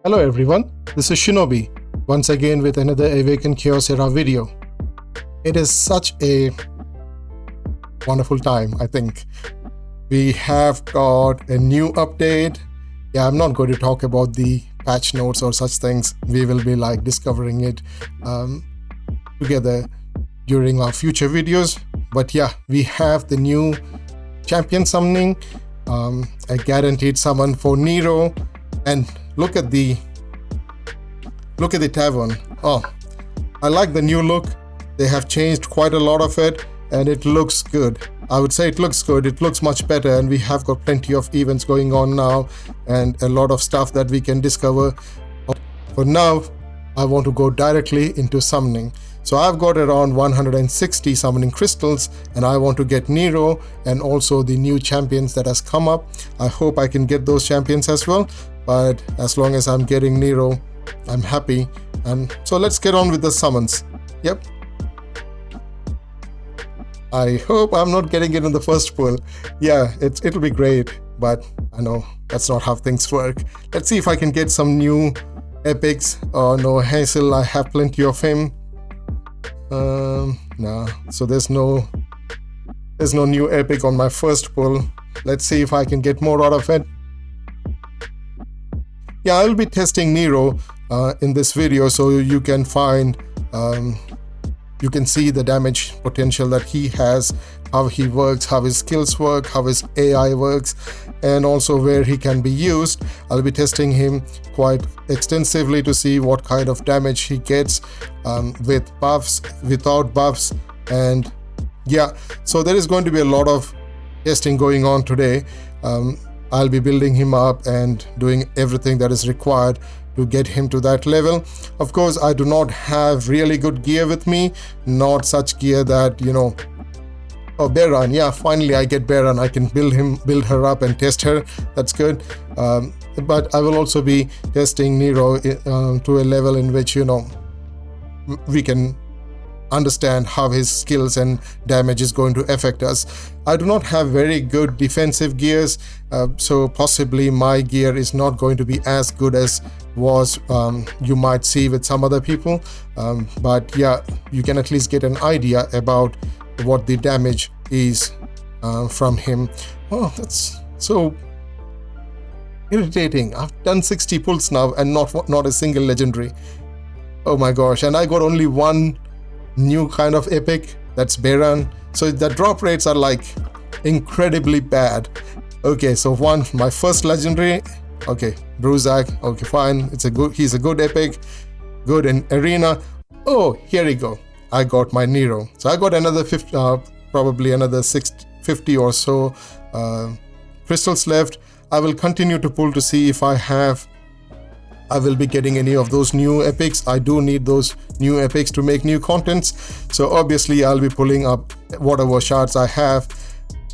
Hello everyone, this is Shinobi, once again with another Awaken Chaos Era video. It is such a wonderful time, I think. We have got a new update. Yeah, I'm not going to talk about the patch notes or such things. We will be discovering it together during our future videos. But yeah, we have the new champion summoning, a guaranteed summon for Nero, and look at the tavern. Oh, I like the new look. They have changed quite a lot of it and it looks good. I would say it looks good. It looks much better, and we have got plenty of events going on now and a lot of stuff that we can discover. For now, I want to go directly into summoning. So I've got around 160 summoning crystals and I want to get Nero and also the new champions that has come up. I hope I can get those champions as well, but as long as I'm getting Nero, I'm happy. And so let's get on with the summons. Yep. I hope I'm not getting it in the first pull. Yeah, it'll be great, but I know that's not how things work. Let's see if I can get some new epics. Oh no, Hazel, I have plenty of him. No, so there's no new epic on my first pull. Let's see if I can get more out of it. Yeah, I'll be testing Nero in this video, so you can find you can see the damage potential that he has, how he works, how his skills work, how his AI works, and also where he can be used. I'll be testing him quite extensively to see what kind of damage he gets with buffs, without buffs, and yeah, so there is going to be a lot of testing going on today. I'll be building him up and doing everything that is required to get him to that level. Of course, I do not have really good gear with me, not such gear that, you know. Oh, Baron, yeah, finally I get Baron. I can build her up and test her. That's good. But I will also be testing Nero to a level in which, you know, we can understand how his skills and damage is going to affect us. I do not have very good defensive gears, so possibly my gear is not going to be as good as was you might see with some other people, but yeah, you can at least get an idea about what the damage is from him. Oh, that's so irritating. I've done 60 pulls now and not a single legendary. Oh my gosh, and I got only one new kind of epic, that's Baron, so the drop rates are like incredibly bad. Okay, so my first legendary, okay, Bruzak, okay, fine, he's a good epic, good in arena. Oh, here we go, I got my Nero. So I got another 50, probably another 650 or so crystals left. I will continue to pull to see if I will be getting any of those new epics. I do need those new epics to make new contents. So obviously I'll be pulling up whatever shards I have.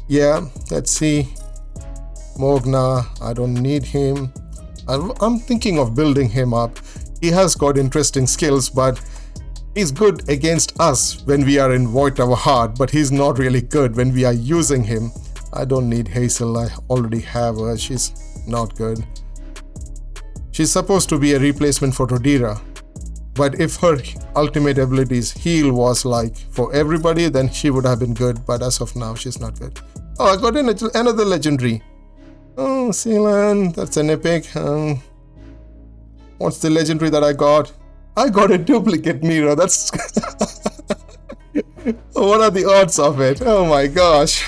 Yeah, let's see. Morgna, I don't need him. I'm thinking of building him up. He has got interesting skills, but he's good against us when we are in Void Tower hard, but he's not really good when we are using him. I don't need Hazel, I already have her. She's not good. She's supposed to be a replacement for Rodira, but if her ultimate abilities heal was like for everybody, then she would have been good, but as of now, she's not good. Oh, I got another legendary. Oh, Sealand, that's an epic. What's the legendary that I got? I got a duplicate Nero, that's... What are the odds of it? Oh my gosh.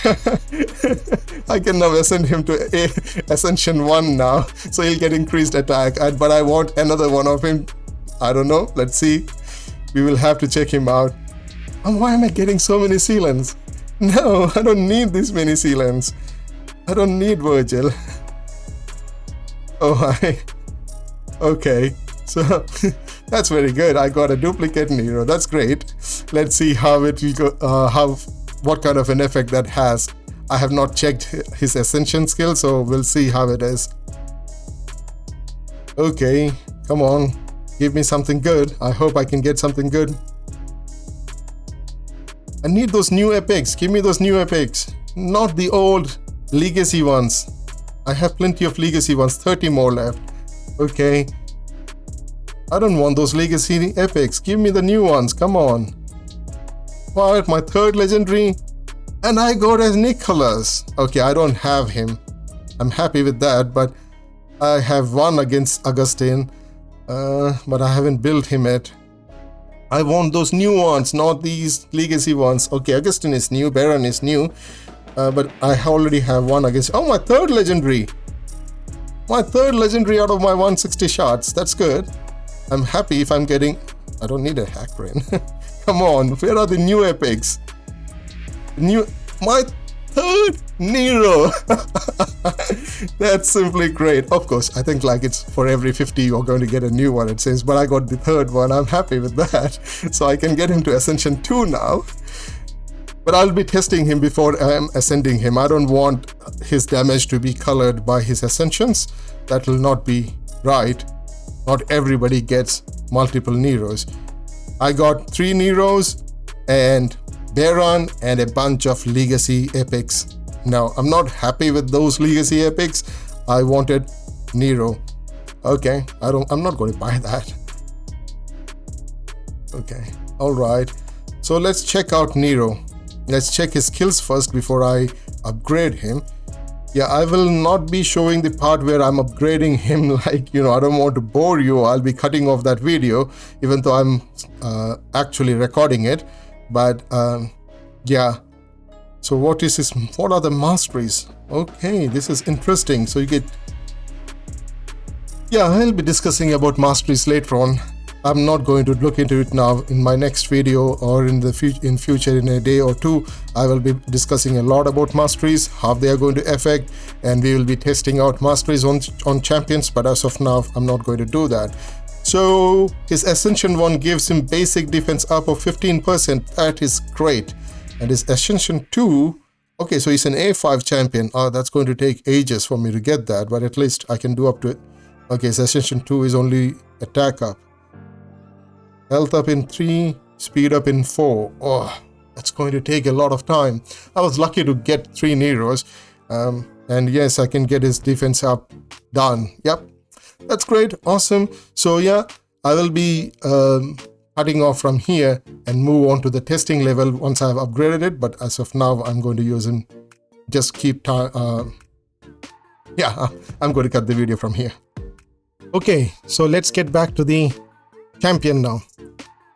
I can now ascend him to Ascension 1 now, so he'll get increased attack, but I want another one of him. I don't know, let's see. We will have to check him out. And why am I getting so many Sealants? No, I don't need this many Sealants. I don't need Virgil. Oh, okay, so that's very good. I got a duplicate Nero, that's great. Let's see how it will go, what kind of an effect that has. I have not checked his ascension skill, so we'll see how it is. Okay, come on, give me something good. I hope I can get something good. I need those new epics. Give me those new epics, not the old legacy ones. I have plenty of legacy ones, 30 more left. Okay, I don't want those legacy epics. Give me the new ones. Come on. What? My third legendary? And I got as Nicholas. Okay, I don't have him. I'm happy with that, but I have one against Augustine, but I haven't built him yet. I want those new ones, not these legacy ones. Okay, Augustine is new, Baron is new, but I already have one against... Oh, my third legendary. My third legendary out of my 160 shots. That's good. I'm happy if I'm getting... I don't need a hack brain. Come on, where are the new epics? My third Nero. That's simply great. Of course, I think like it's for every 50 you're going to get a new one, it says, but I got the third one. I'm happy with that. So I can get him to Ascension 2 now. But I'll be testing him before I'm ascending him. I don't want his damage to be colored by his ascensions. That will not be right. Not everybody gets multiple Neros. I got 3 Neros and Baron and a bunch of legacy epics. Now, I'm not happy with those legacy epics. I wanted Nero. Okay, I'm not going to buy that. Okay, all right. So let's check out Nero. Let's check his skills first before I upgrade him. Yeah, I will not be showing the part where I'm upgrading him, like, I don't want to bore you. I'll be cutting off that video, even though I'm actually recording it. But yeah, so what are the masteries? Okay, this is interesting. So you get... Yeah, I'll be discussing about masteries later on. I'm not going to look into it now. In my next video or in future, in a day or two, I will be discussing a lot about masteries, how they are going to affect, and we will be testing out masteries on champions. But as of now, I'm not going to do that. So his Ascension 1 gives him basic defense up of 15%. That is great. And his Ascension 2, okay, so he's an A5 champion. That's going to take ages for me to get that, but at least I can do up to it. Okay, his Ascension 2 is only attack up. Health up in 3, speed up in 4. Oh, that's going to take a lot of time. I was lucky to get 3 Neros. And yes, I can get his defense up done. Yep, that's great. Awesome. So yeah, I will be cutting off from here and move on to the testing level once I've upgraded it. But as of now, I'm going to use him. Just keep time. Yeah, I'm going to cut the video from here. Okay, so let's get back to the champion now.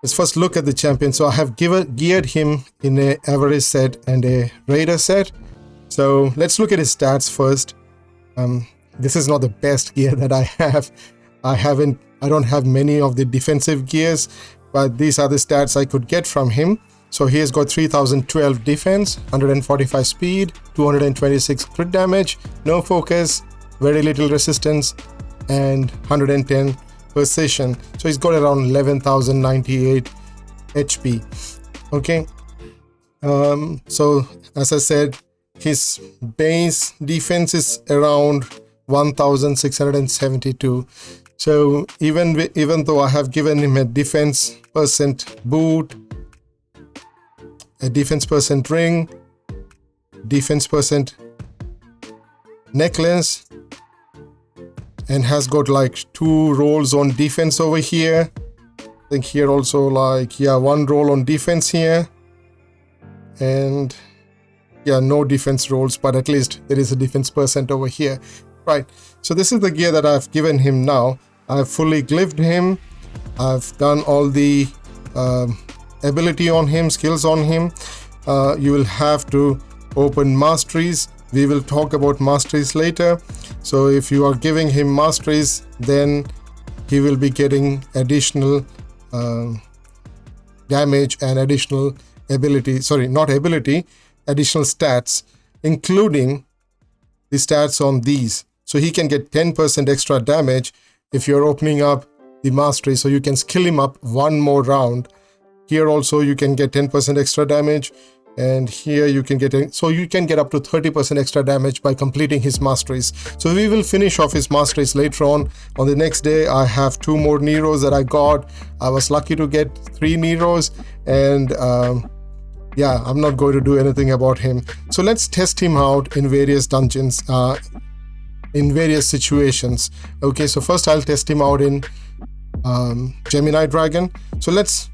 Let's first look at the champion. So I have geared him in a Avarice set and a Raider set. So let's look at his stats first. This is not the best gear that I have. I don't have many of the defensive gears, but these are the stats I could get from him. So he has got 3012 defense, 145 speed, 226 crit damage, no focus, very little resistance, and 110 precision. So he's got around 11,098 HP. Okay. So as I said, his base defense is around 1,672. So even though I have given him a defense percent boot, a defense percent ring, defense percent necklace, and has got like 2 rolls on defense over here. I think here also like, yeah, 1 roll on defense here. And yeah, no defense rolls, but at least there is a defense percent over here. Right, so this is the gear that I've given him now. I've fully glyphed him. I've done all the ability on him, skills on him. You will have to open masteries. We will talk about masteries later. So if you are giving him masteries, then he will be getting additional damage and additional ability. Sorry, not ability, additional stats, including the stats on these. So he can get 10% extra damage if you're opening up the mastery. So you can skill him up 1 more round. Here also you can get 10% extra damage. And here you can get up to 30% extra damage by completing his masteries. So we will finish off his masteries later on. On the next day, I have 2 more Neros that I got. I was lucky to get 3 Neros, and yeah, I'm not going to do anything about him. So let's test him out in various dungeons, in various situations. Okay, so first I'll test him out in Gemini Dragon. So let's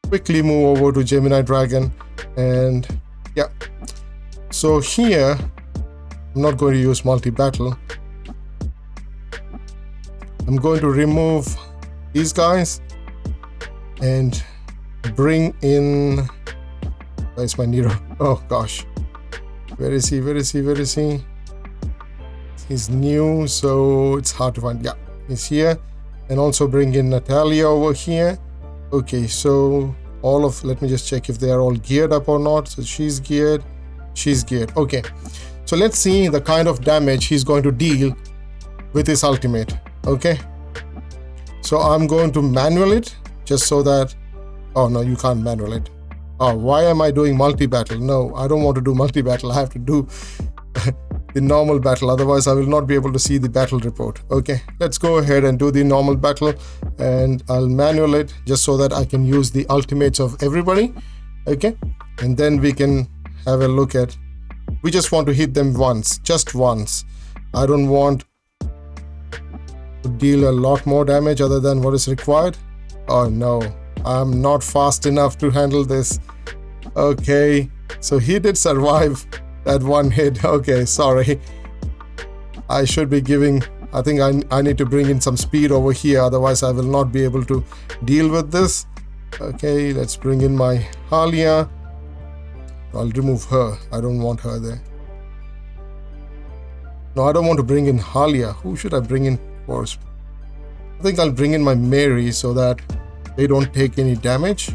quickly move over to Gemini Dragon, and yeah. So here, I'm not going to use multi-battle. I'm going to remove these guys and bring in, where's my Nero? Oh gosh, where is he? He's new, so it's hard to find. Yeah, he's here. And also bring in Natalia over here. Okay, so let me just check if they are all geared up or not. So she's geared. Okay, so let's see the kind of damage he's going to deal with his ultimate. Okay, so I'm going to manual it just so that, oh no, you can't manual it. Oh, why am I doing multi-battle? No, I don't want to do multi-battle. I have to do the normal battle, otherwise I will not be able to see the battle report. Okay, let's go ahead and do the normal battle, and I'll manual it just so that I can use the ultimates of everybody. Okay, and then we can have a look at, we just want to hit them once, just once. I don't want to deal a lot more damage other than what is required. Oh no, I'm not fast enough to handle this. Okay, so he did survive that one hit. Okay, sorry. I should be giving, I think I need to bring in some speed over here, otherwise I will not be able to deal with this. Okay, let's bring in my Halia. I'll remove her. I don't want her there. No, I don't want to bring in Halia. Who should I bring in first? I think I'll bring in my Mary so that they don't take any damage.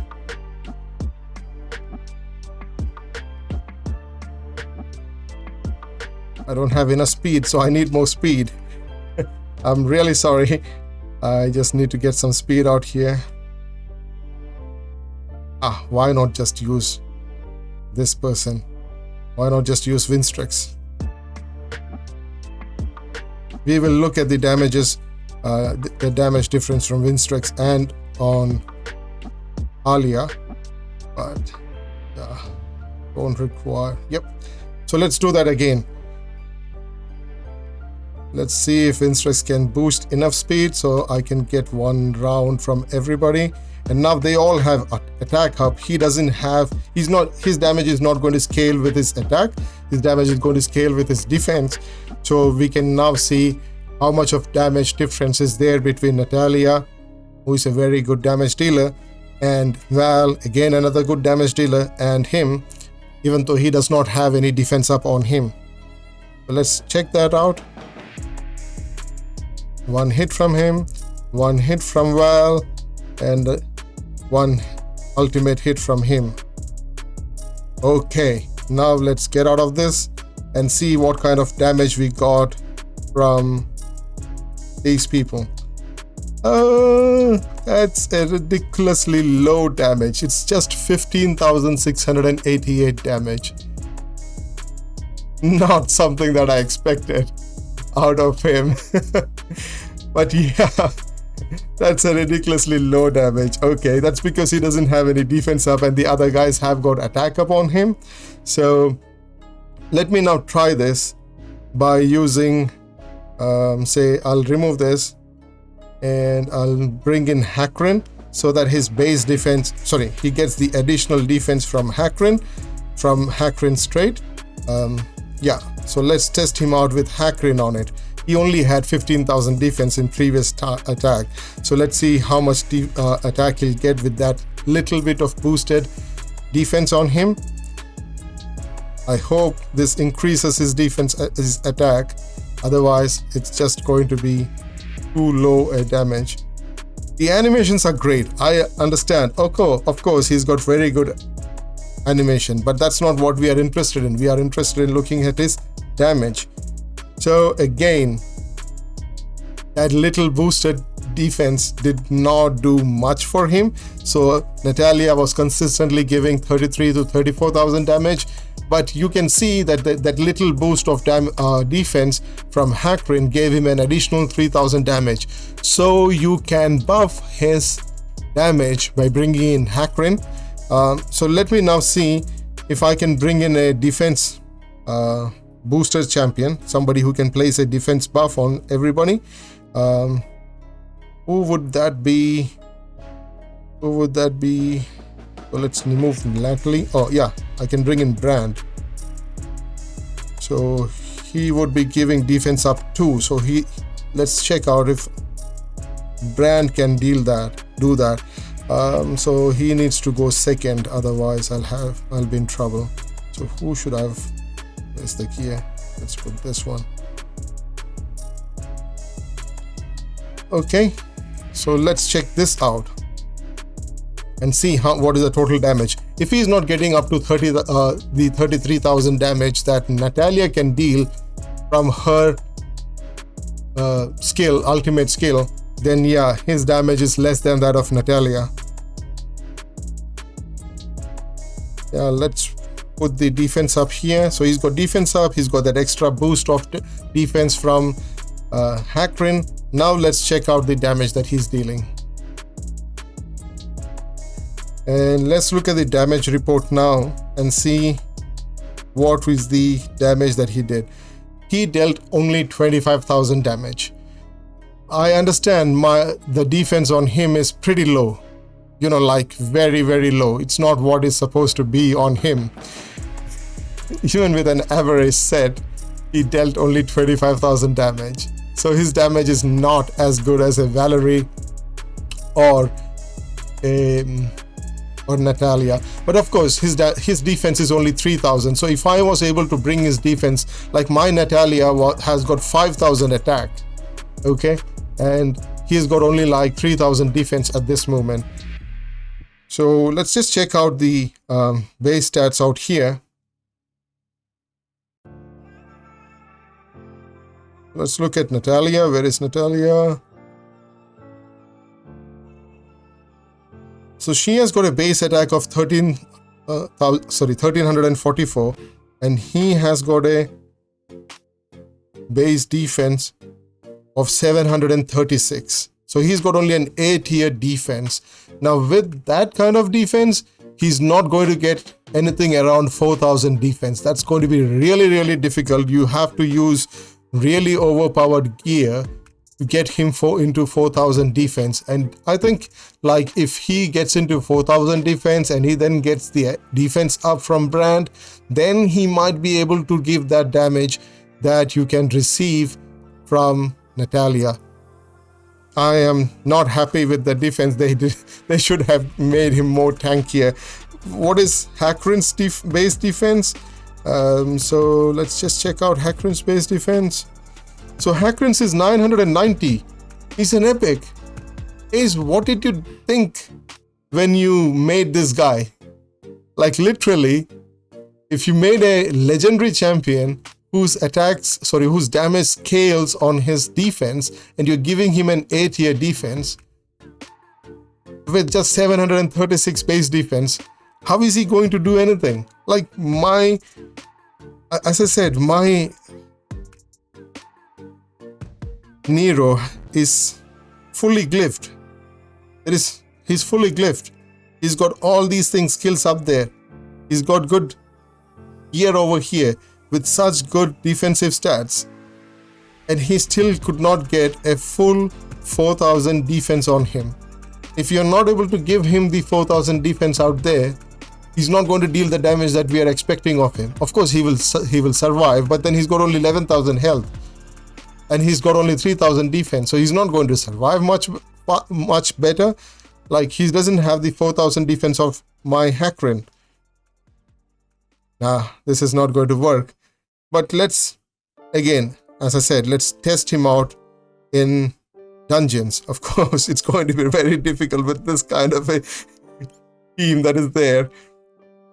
I don't have enough speed, so I need more speed. I'm really sorry. I just need to get some speed out here. Why not just use this person? Why not just use Winstrix? We will look at the damages, the damage difference from Winstrix and on Alia, but don't require. Yep. So let's do that again. Let's see if Winstrix can boost enough speed so I can get one round from everybody. And now they all have attack up. He doesn't have, his damage is not going to scale with his attack. His damage is going to scale with his defense. So we can now see how much of damage difference is there between Natalia, who is a very good damage dealer, and Val, again another good damage dealer, and him, even though he does not have any defense up on him. So let's check that out. One hit from him, one hit from Val, and one ultimate hit from him. Okay, now let's get out of this and see what kind of damage we got from these people. That's a ridiculously low damage. It's just 15,688 damage. Not something that I expected out of him. But yeah, that's a ridiculously low damage. Okay, that's because he doesn't have any defense up and the other guys have got attack up on him. So let me now try this by using, say, I'll remove this and I'll bring in Hakrin so that his base defense, he gets the additional defense from Hakrin straight. Yeah, so let's test him out with Hakrin on it. He only had 15,000 defense in previous attack. So let's see how much attack he'll get with that little bit of boosted defense on him. I hope this increases his defense, his attack. Otherwise, it's just going to be too low a damage. The animations are great. I understand. Okay, of course, he's got very good animation, but that's not what we are interested in. We are interested in looking at his damage. So again, that little boosted defense did not do much for him. So Natalia was consistently giving 33 to 34,000 damage, but you can see that that little boost of defense from Hakrin gave him an additional 3,000 damage. So you can buff his damage by bringing in Hakrin. So let me now see if I can bring in a defense booster champion, somebody who can place a defense buff on everybody. Who Who would that be? Who would that be? Well, let's remove Natalie. Oh yeah, I can bring in Brand. So he would be giving defense up 2. So let's check out if Brand can do that. So he needs to go second, otherwise I'll be in trouble. So who should I have? There's the key. Let's put this one. Okay, so let's check this out and see what is the total damage. If he's not getting up to the 33,000 damage that Natalia can deal from her ultimate skill, then yeah, his damage is less than that of Natalia. Yeah, let's put the defense up here. So he's got defense up, he's got that extra boost of defense from Hakrin. Now let's check out the damage that he's dealing. And let's look at the damage report now and see what is the damage that he did. He dealt only 25,000 damage. I understand the defense on him is pretty low. You know, like very, very low. It's not what is supposed to be on him. Even with an Avarice set, he dealt only 25,000 damage. So his damage is not as good as a Valerie or Natalia. But of course, his defense is only 3,000. So if I was able to bring his defense, like my Natalia has got 5,000 attack, okay? And he's got only like 3,000 defense at this moment. So let's just check out the base stats out here. Let's look at Natalia. Where is Natalia? So she has got a base attack of 1344, and he has got a base defense of 736. So he's got only an A tier defense. Now with that kind of defense, he's not going to get anything around 4,000 defense. That's going to be really, really difficult. You have to use really overpowered gear to get him into 4,000 defense. And I think like if he gets into 4,000 defense and he then gets the defense up from Brand, then he might be able to give that damage that you can receive from Natalia. I am not happy with the defense they did. They should have made him more tankier. What is Hakrin's base defense? So let's just check out Hakrin's base defense. So Hakrin's is 990. He's an epic. What did you think when you made this guy? Like literally, if you made a legendary champion whose damage scales on his defense, and you're giving him an A tier defense with just 736 base defense, how is he going to do anything? Like as I said, my Nero is fully glyphed. He's fully glyphed. He's got all these skills up there. He's got good gear over here with such good defensive stats, and he still could not get a full 4,000 defense on him. If you're not able to give him the 4,000 defense out there, he's not going to deal the damage that we are expecting of him. Of course, he will survive, but then he's got only 11,000 health, and he's got only 3,000 defense, so he's not going to survive much better. Like he doesn't have the 4,000 defense of my Hakrin. Nah, this is not going to work. But let's, again, as I said, let's test him out in dungeons. Of course, it's going to be very difficult with this kind of a team that is there.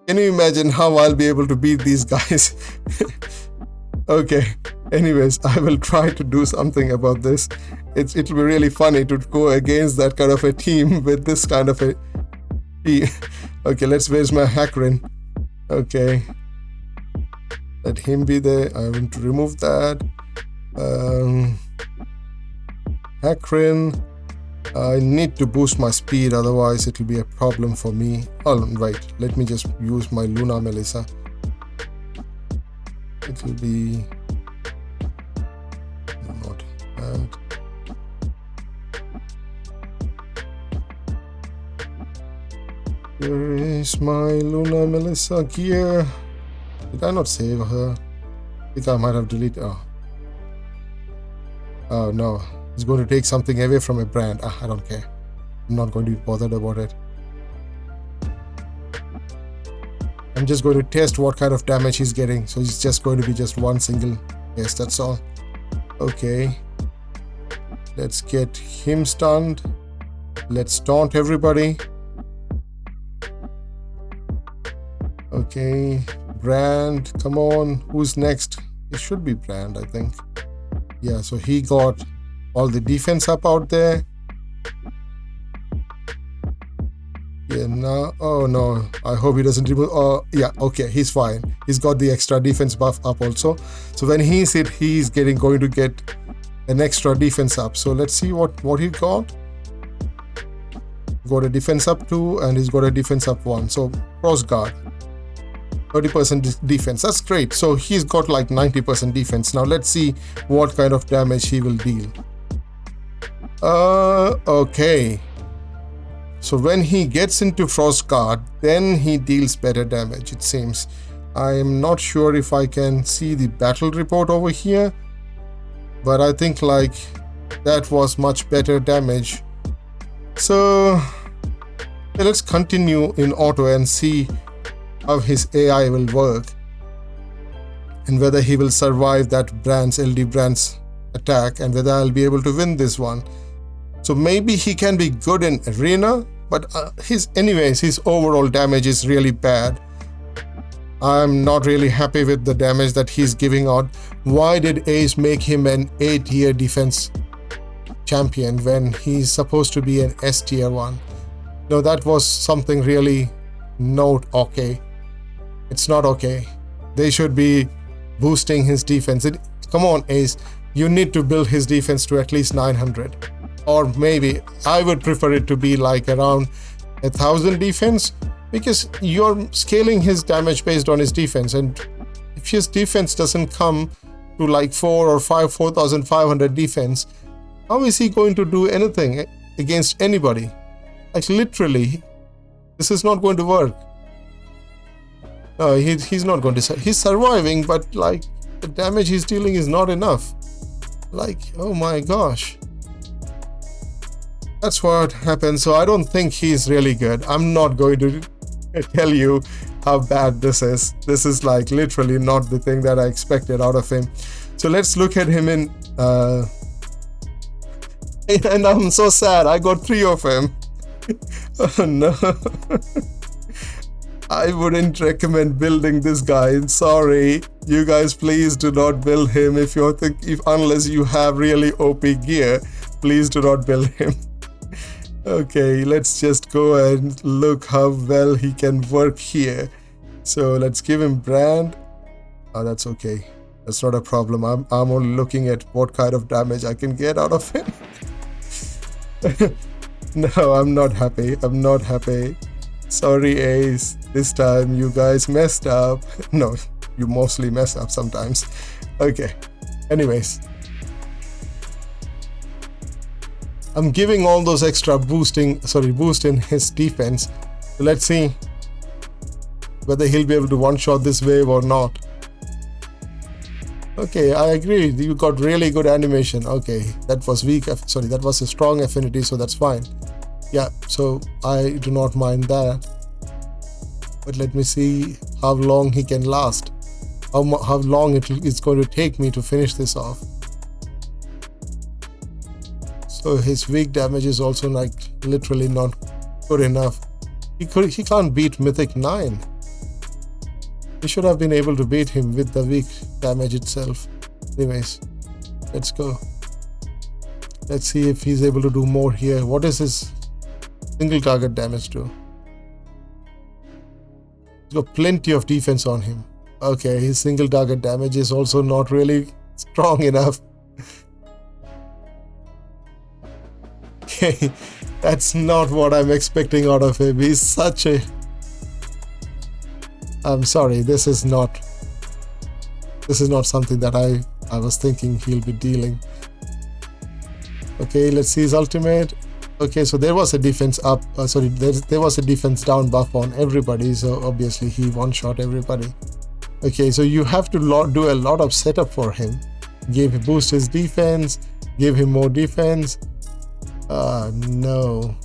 Can you imagine how I'll be able to beat these guys? Okay, anyways, I will try to do something about this. It'll be really funny to go against that kind of a team with this kind of a team. Okay, where's my Hakrin? Okay. Let him be there. I want to remove that. Hakrin. I need to boost my speed, otherwise it will be a problem for me. Oh, wait. Let me just use my Luna Melissa. It will be not bad. Where is my Luna Melissa gear? Did I not save her? I think I might have deleted. Oh no, it's going to take something away from a brand. I don't care. I'm not going to be bothered about it. I'm just going to test what kind of damage he's getting. So it's just going to be just one single test, that's all. Okay. Let's get him stunned. Let's taunt everybody. Okay. Brand, come on. Who's next? It should be Brand, I think. Yeah, so he got all the defense up out there. Yeah, no. Oh no, I hope he doesn't remove. Oh yeah, okay, he's fine. He's got the extra defense buff up also. So when he's hit, he's going to get an extra defense up. So let's see what he got. Got a defense up 2 and he's got a defense up 1. So cross guard, 30% defense. That's great. So he's got like 90% defense. Now let's see what kind of damage he will deal. Okay. So when he gets into Frost Guard, then he deals better damage, it seems. I am not sure if I can see the battle report over here, but I think like that was much better damage. So let's continue in auto and see how his AI will work and whether he will survive that LD Brand's attack and whether I'll be able to win this one. So maybe he can be good in arena, but his overall damage is really bad. I'm not really happy with the damage that he's giving out. Why did Ace make him an A tier defense champion when he's supposed to be an S tier one? No, that was something really not okay. It's not okay. They should be boosting his defense. Come on, Ace. You need to build his defense to at least 900. Or maybe I would prefer it to be like around 1,000 defense, because you're scaling his damage based on his defense, and if his defense doesn't come to like 4,500 defense, how is he going to do anything against anybody? Like literally, this is not going to work. No, he's not going to. He's surviving, but like the damage he's dealing is not enough. Like, oh my gosh. That's what happened. So I don't think he's really good. I'm not going to tell you how bad this is. This is like literally not the thing that I expected out of him. So let's look at him in and I'm so sad. I got 3 of him. Oh no. I wouldn't recommend building this guy. Sorry. You guys, please do not build him unless you have really OP gear. Please do not build him. Okay, let's just go and look how well he can work here. So let's give him brand. Oh, that's okay. That's not a problem. I'm only looking at what kind of damage I can get out of him. No, I'm not happy. I'm not happy. Sorry, Ace. This time you guys messed up. No, you mostly mess up sometimes. Okay. Anyways. I'm giving all those extra boost in his defense. So let's see whether he'll be able to one-shot this wave or not. Okay, I agree. You got really good animation. Okay, that was weak. That was a strong affinity, so that's fine. Yeah, so I do not mind that. But let me see how long he can last. How long it's going to take me to finish this off. So his weak damage is also like literally not good enough. He can't beat Mythic 9. He should have been able to beat him with the weak damage itself. Anyways, let's go. Let's see if he's able to do more here. What is his single target damage do? He's got plenty of defense on him. Okay, his single target damage is also not really strong enough. Okay, that's not what I'm expecting out of him. He's such a... I'm sorry, this is not something that I was thinking he'll be dealing. Okay, let's see his ultimate. Okay, so there was a defense up, sorry, there was a defense down buff on everybody, so obviously he one-shot everybody. Okay, so you have to do a lot of setup for him. Boost his defense, give him more defense. No,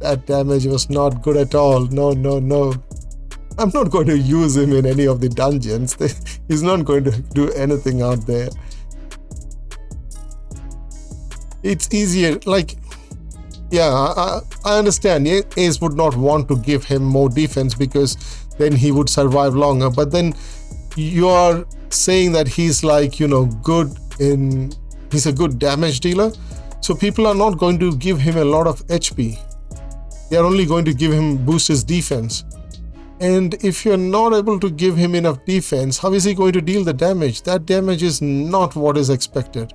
that damage was not good at all. No, no, no. I'm not going to use him in any of the dungeons. He's not going to do anything out there. It's easier, like, yeah, I understand. Ace would not want to give him more defense because then he would survive longer. But then you are saying that he's like, you know, he's a good damage dealer. So people are not going to give him a lot of HP. They are only going to give him boost his defense. And if you're not able to give him enough defense, how is he going to deal the damage? That damage is not what is expected.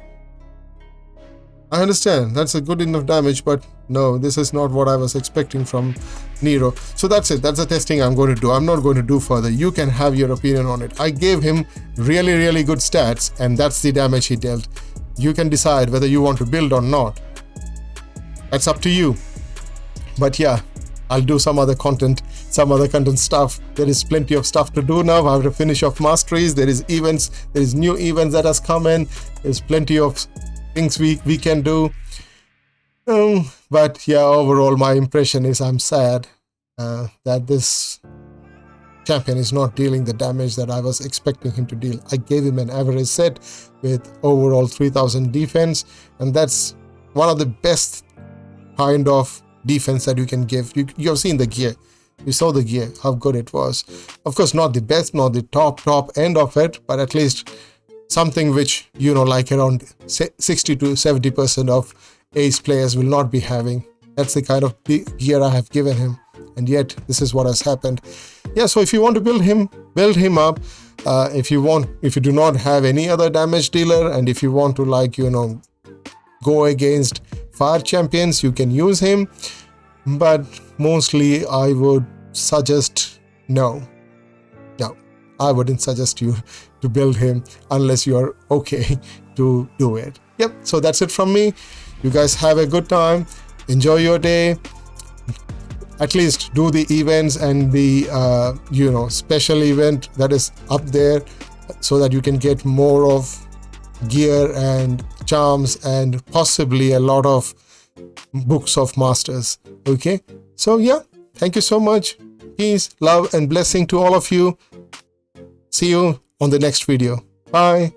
I understand that's a good enough damage, but no, this is not what I was expecting from Nero. So that's it. That's the testing I'm going to do. I'm not going to do further. You can have your opinion on it. I gave him really, really good stats, and that's the damage he dealt. You can decide whether you want to build or not. That's up to you. But yeah, I'll do some other content stuff. There is plenty of stuff to do now. I have to finish off masteries. There is events. There is new events that has come in. There's plenty of things we can do. But yeah, overall my impression is I'm sad that this champion is not dealing the damage that I was expecting him to deal. I gave him an Avarice set with overall 3000 defense, and that's one of the best kind of defense that you can give. You have seen the gear. You saw the gear, how good it was. Of course, not the best, not the top end of it, but at least something which, you know, like around 60 to 70% of ace players will not be having. That's the kind of gear I have given him, and yet this is what has happened. Yeah, so if you want to build him up. If you do not have any other damage dealer, and if you want to, like, you know, go against fire champions, you can use him. But mostly I would suggest no, I wouldn't suggest you to build him unless you are okay to do it. Yep, so that's it from me. You guys have a good time, enjoy your day. At least do the events and the you know, special event that is up there, so that you can get more of gear and charms and possibly a lot of books of masters. Okay, so yeah, thank you so much. Peace, love and blessing to all of you. See you on the next video. Bye.